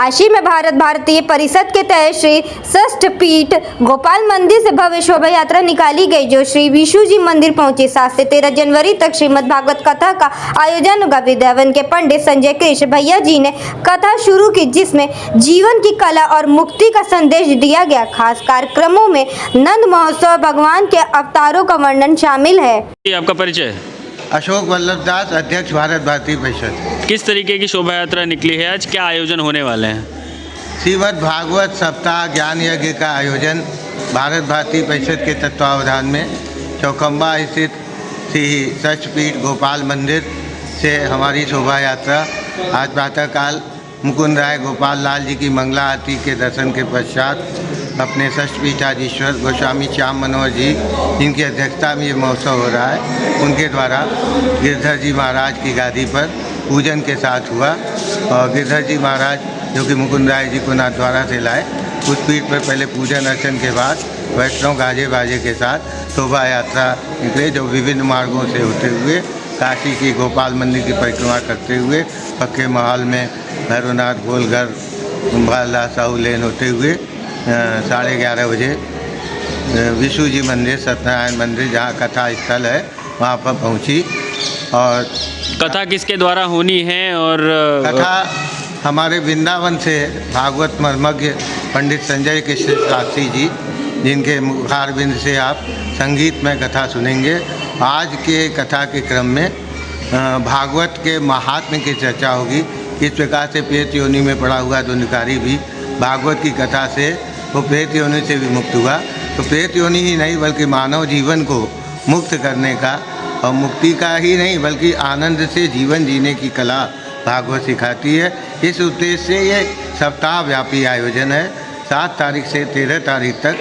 काशी में भारत भारतीय परिषद के तहत श्री षष्ठ पीठ गोपाल मंदिर से भव्य शोभा यात्रा निकाली गई, जो श्री विशु जी मंदिर पहुंची। 7 से 13 जनवरी तक श्रीमद् भागवत कथा का आयोजन होगा। वृंदावन के पंडित संजय कृष्ण भैया जी ने कथा शुरू की, जिसमें जीवन की कला और मुक्ति का संदेश दिया गया। खास कार्यक्रमों में नंद महोत्सव, भगवान के अवतारों का वर्णन शामिल है। आपका परिचय? अशोक वल्लभ दास, अध्यक्ष भारत भारतीय परिषद। किस तरीके की शोभा यात्रा निकली है आज? क्या आयोजन होने वाले हैं? श्रीमद् भागवत सप्ताह ज्ञान यज्ञ का आयोजन भारत भारतीय परिषद के तत्वावधान में चौखंबा स्थित श्री षष्ठ पीठ गोपाल मंदिर से हमारी शोभा यात्रा आज प्रातःकाल मुकुंद राय गोपाल लाल जी की मंगला आरती के दर्शन के पश्चात अपने षष्ठ पीठाधीश्वर गोस्वामी श्याम मनोहर जी, जिनकी अध्यक्षता में ये महोत्सव हो रहा है, उनके द्वारा गिरधर जी महाराज की गादी पर पूजन के साथ हुआ। और गिरधर जी महाराज, जो कि मुकुंद राय जी को नाथद्वारा से लाए, उस पीठ पर पहले पूजन अर्चन के बाद वैष्णव गाजे बाजे के साथ शोभा यात्रा निकले, जो विभिन्न मार्गों से होते हुए काशी की गोपाल मंदिर की परिक्रमा करते हुए पक्के महल में भैरवनाथ, गोलघर, कुंभाला, साहू लेन होते हुए 11:30 बजे विशु जी मंदिर, सत्यनारायण मंदिर, जहाँ कथा स्थल है, वहाँ पर पहुँची। और कथा किसके द्वारा होनी है? और कथा हमारे वृंदावन से भागवत मर्मज्ञ पंडित संजय कृष्ण शास्त्री जी, जिनके मुखारबिंद से आप संगीत में कथा सुनेंगे। आज के कथा के क्रम में भागवत के महात्म्य की चर्चा होगी। इस प्रकार से प्रेत योनि में पड़ा हुआ दुनिकारी भी भागवत की कथा से वो प्रेत योनि से भी मुक्त हुआ। तो प्रेत योनि ही नहीं बल्कि मानव जीवन को मुक्त करने का, और मुक्ति का ही नहीं बल्कि आनंद से जीवन जीने की कला भागवत सिखाती है। इस उद्देश्य से ये सप्ताह व्यापी आयोजन है। 7 तारीख से 13 तारीख तक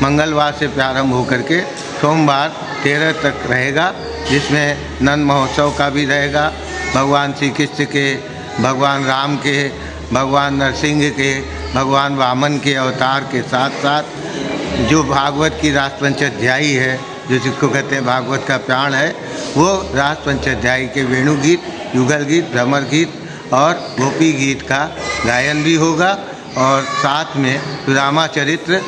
मंगलवार से प्रारंभ होकर के सोमवार 13 तक रहेगा, जिसमें नंद महोत्सव का भी रहेगा। भगवान श्री कृष्ण के, भगवान राम के, भगवान नरसिंह के, भगवान वामन के अवतार के साथ साथ जो भागवत की रास पंचाध्यायी है, जो जिसको कहते हैं भागवत का प्राण है, वो रास पंचाध्यायी के वेणु गीत, युगल गीत, भ्रमर गीत और गोपी गीत का गायन भी होगा। और साथ में सुदामा चरित्र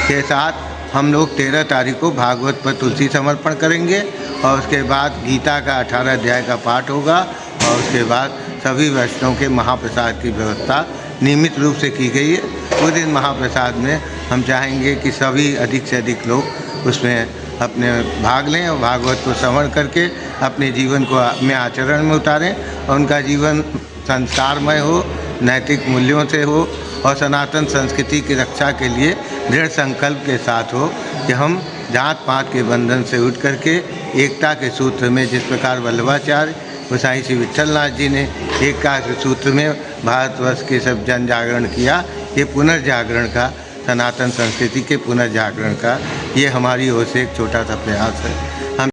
के साथ हम लोग 13 तारीख को भागवत पर तुलसी समर्पण करेंगे, और उसके बाद गीता का 18 अध्याय का पाठ होगा, और उसके बाद सभी वैष्णव के महाप्रसाद की व्यवस्था नियमित रूप से की गई है। उस दिन महाप्रसाद में हम चाहेंगे कि सभी अधिक से अधिक लोग उसमें अपने भाग लें और भागवत को श्रवण करके अपने जीवन को में आचरण में उतारें, और उनका जीवन संस्कारमय हो, नैतिक मूल्यों से हो, और सनातन संस्कृति की रक्षा के लिए दृढ़ संकल्प के साथ हो कि हम जात पात के बंधन से उठ करके एकता के सूत्र में, जिस प्रकार वल्लभाचार्य गोसाई श्री विट्ठलनाथ जी ने एकता के सूत्र में भारतवर्ष के सब जन जागरण किया, ये पुनर्जागरण का, सनातन संस्कृति के पुनर्जागरण का ये हमारी ओर से एक छोटा सा प्रयास है।